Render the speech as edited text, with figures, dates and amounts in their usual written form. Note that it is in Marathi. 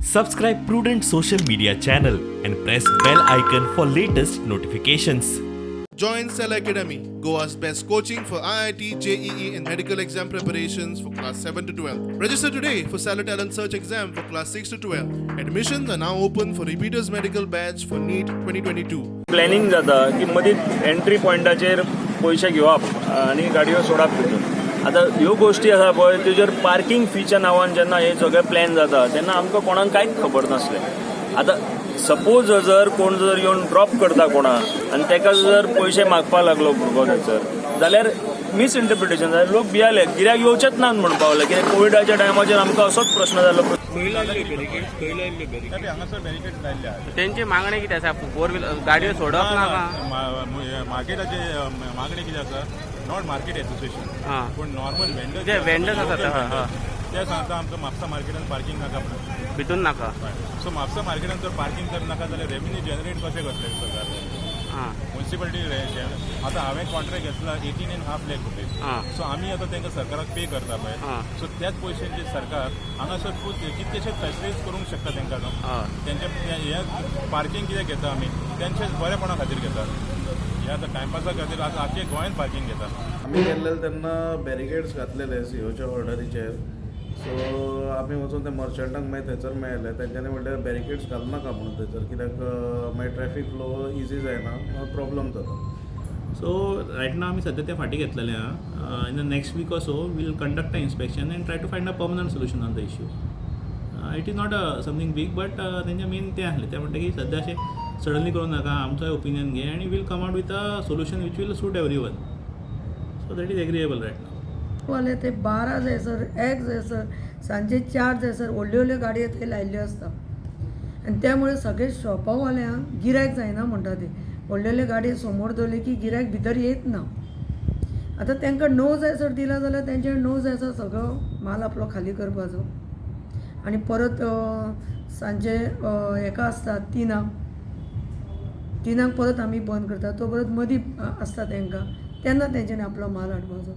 Subscribe Prudent social media channel and press bell icon for latest notifications. Join Cell Academy, Goa's best coaching for IIT, JEE and medical exam preparations for class 7 to 12. Register today for Cell Talent Search exam for class 6 to 12. Admissions are now open for repeaters medical batch for NEET 2022. Planning जाता की मदींच एंट्री पॉयंटाचेर पयशे घेवप आनी गाडयो सोडप भितर. आतां ह्यो गोश्टी आसा पळय तेजेर पार्किंग फीच्या नांवान जेन्ना हे सगळे प्लॅन जाता तेन्ना आमकां कोणाक कांयच खबर नासलें. आतां सपोज जर कोण जर येवन ड्रॉप करता कोणाक आनी ताका जर पयशे मागपाक लागलो भुरगो थंयसर जाल्यार मिसइंटरप्रिटेशन जाल्यार लोक भियाले गिरायक येवचेच ना म्हणून पावले. कित्याक कोविडाच्या टायमाचेर आमकां असोच प्रश्न जालो. त्यांची मागणी किती आसा फोर व्हीलर गाडयो सोडप नाका मार्केटाचे मागणी किती आसा नॉट मार्केट एसोसिएशन पूण नॉर्मल जे वेंडर्स आसात ते सांगता आमकां म्हापसा मार्केटान पार्किंग नाका म्हणून भितून नाका. सो म्हापसा मार्केटान जर पार्किंग जर नाका जाल्यार रेव्हेन्यू जनरेट कशें करतले सरकार म्युन्सिपालिटी. आतां हांवें कॉन्ट्रॅक्ट घेतला 18.5 लाख रुपये. सो आमी आतां तांकां सरकाराक पे करता पळय. सो त्याच पयशांचे सरकार हांगासर कितलेशे फॅसिलिटीज करूंक शकता तांकां. तेंचे हे पार्किंग कितें घेता आमी तेंचे बरेपणा खातीर घेता. हे आतां टायमपासा खातीर आतां आख्खे गोंयांत पार्किंग घेता. आमी गेल्ले तेन्ना बॅरिकेड्स घातलेले सीओच्या ऑर्डरीचेर. सो आमी वचून ते मर्चंटांक मागीर थंयसर मेळ्ळे. तेंच्यांनी म्हणलें बॅरिकेड्स घालनाका म्हणून थंयसर कित्याक मागीर ट्रॅफीक फ्लो इजी जायना प्रॉब्लम जाता. सो रायट नाव आमी सद्या ते फाटी घेतलेले आहा. In the next week or so we'll conduct a inspection and try to find a permanent solution on the issue. It is not a something big but तेंचे मेन ते आहले ते म्हणटा की सद्या अशें सडनली करूं नाका आमचोय ओपिनियन घे आनी will come out with a solution which will suit everyone. So that is agreeable right now. वाले ते 12 जायसर 1 जायसर सांजे 4 जायसर व्हडल्यो व्हडल्यो गाडयो थंय लायल्ल्यो आसता आनी त्यामुळे सगळे शॉपावाल्यांक गिरायक जायना म्हणटा ते. व्हडल्यो व्हडल्यो गाडयो समोर दवरले की गिरायक भितर येत ना. आतां तांकां 9 जायसर दिला जाल्यार तेंचे 9 जायसर सगळो माल आपलो खाली करपाचो आनी परत सांजे हेका आसता 3 परत आमी बंद करता. तो परत मदीं आसता तांकां तेन्ना तेंच्यांनी आपलो माल हाडपाचो.